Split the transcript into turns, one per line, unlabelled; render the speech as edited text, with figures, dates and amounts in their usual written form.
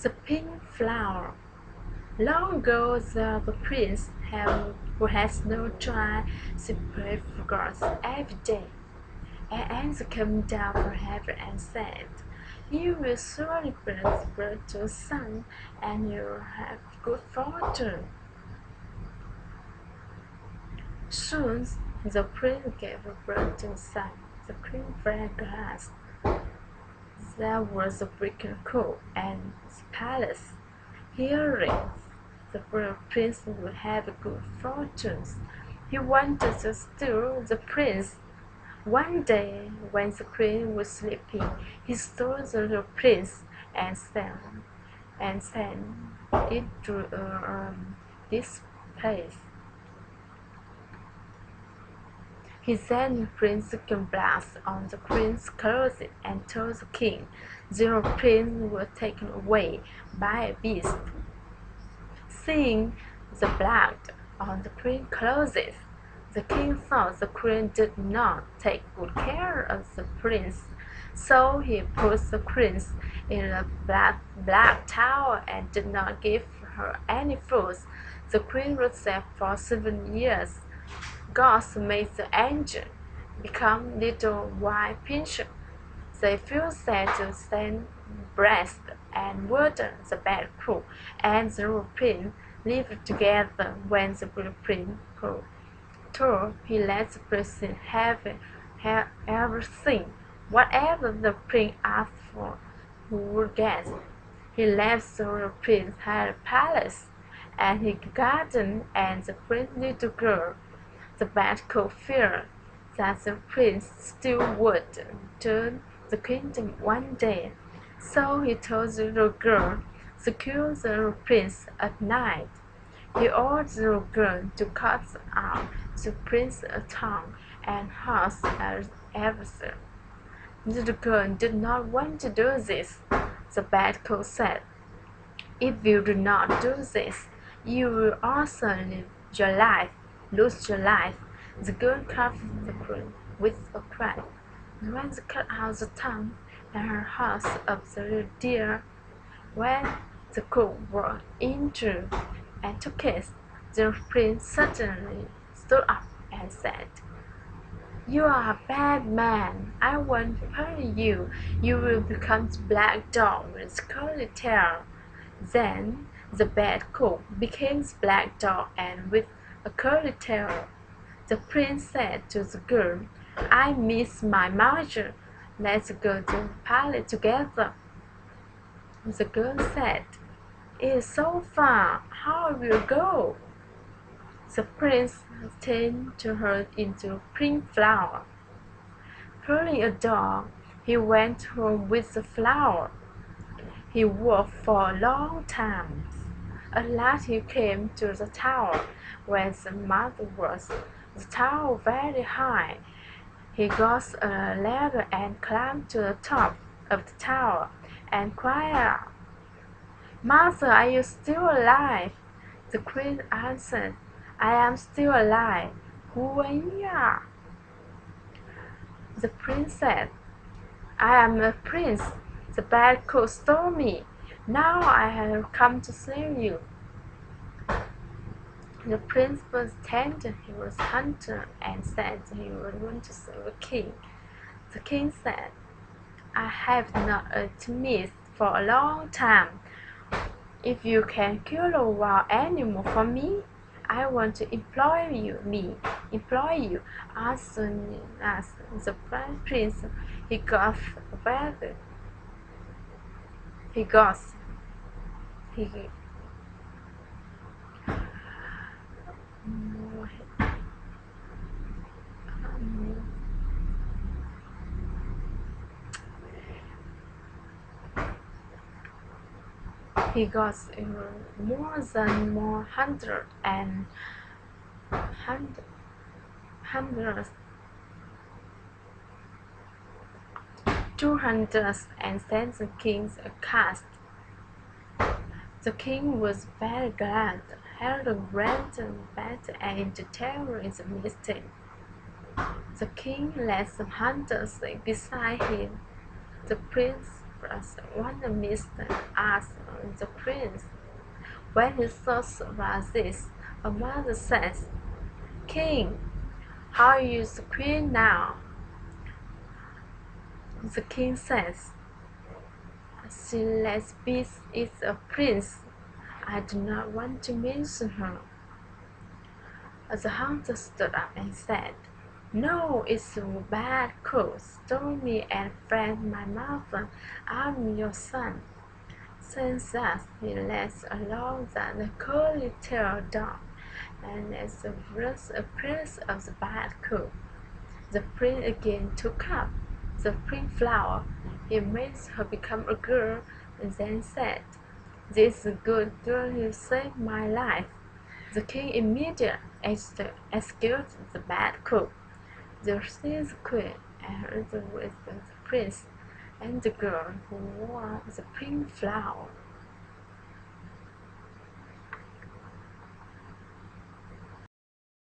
The pink flower. Long ago the prince, who has no child, prayed for God every day. An angel came down from heaven and said, "You will surely bring birth to a son, and you will have good fortune." Soon the prince gave birth to a son. The queen very glad. There was a breaking court and the palace. Hearing the prince would have good fortunes, he wanted to steal the prince. One day, when the queen was sleeping, he stole the prince and sent it to this place. He then put the blast on the queen's clothes and told the king the prince was taken away by a beast. Seeing the blood on the queen's clothes, the king thought the queen did not take good care of the prince, so he put the prince in a black tower and did not give her any food. The queen was there for 7 years. God made the angel become little white pigeons. They flew there to send breast and water the bad crew, and the prince lived together. When the prince grew tall, he let the prince have everything. Whatever the prince asked for, he would get. He let the prince have a palace and his garden, and the prince's little girl. The bad could fear that the prince still would turn the kingdom one day, so he told the little girl to kill the prince at night. He ordered the little girl to cut out the prince's tongue and heart and everything. The little girl did not want to do this. The bad cook said, "If you do not do this, you will also lose your life." The girl covered the queen with a cry. When they cut out the tongue and her heart of the little deer, when the cook brought into and took it, the prince suddenly stood up and said, "You are a bad man. I won't punish you. You will become the black dog with curly tail." Then the bad cook became the black dog and with a curly tail. The prince said to the girl, "I miss my master. Let's go to the palace together." The girl said, "It is so far. How will you go?" The prince turned her into a pink flower. Pulling a dog, he went home with the flower. He walked for a long time. At last he came to the tower where the mother was. The tower very high. He got a ladder and climbed to the top of the tower and cried out, "Mother, are you still alive?" The queen answered, "I am still alive. Who are you?" The prince said, "I am a prince. The bad cook stole me. Now I have come to save you." The prince was tender, he was hunter, and said he would want to serve the king. The king said, "I have not eaten meat for a long time. If you can kill a wild animal for me, I want to employ you. As soon as the prince he got better. He got he he got more than more hundreds 200 and sent the king a cast. The king was very glad, held a grand battle and terror in the meeting. The king led some hunters beside him. The prince was one of Mr. asked the prince. When his thoughts was this, a mother says, "King, how is the queen now?" The king says, "Celestis is a prince. I do not want to mention her." The hunter stood up and said, "No, it's a bad cook stole me and friend my mother. I'm your son." Since that, he lets alone the curly tailed dog, and as the first appearance of the bad cook, the prince again took up the pink flower. He made her become a girl, and then said, "This good girl who saved my life." The king immediately executed the bad cook. The seized the queen and with the prince and the girl who wore the pink flower.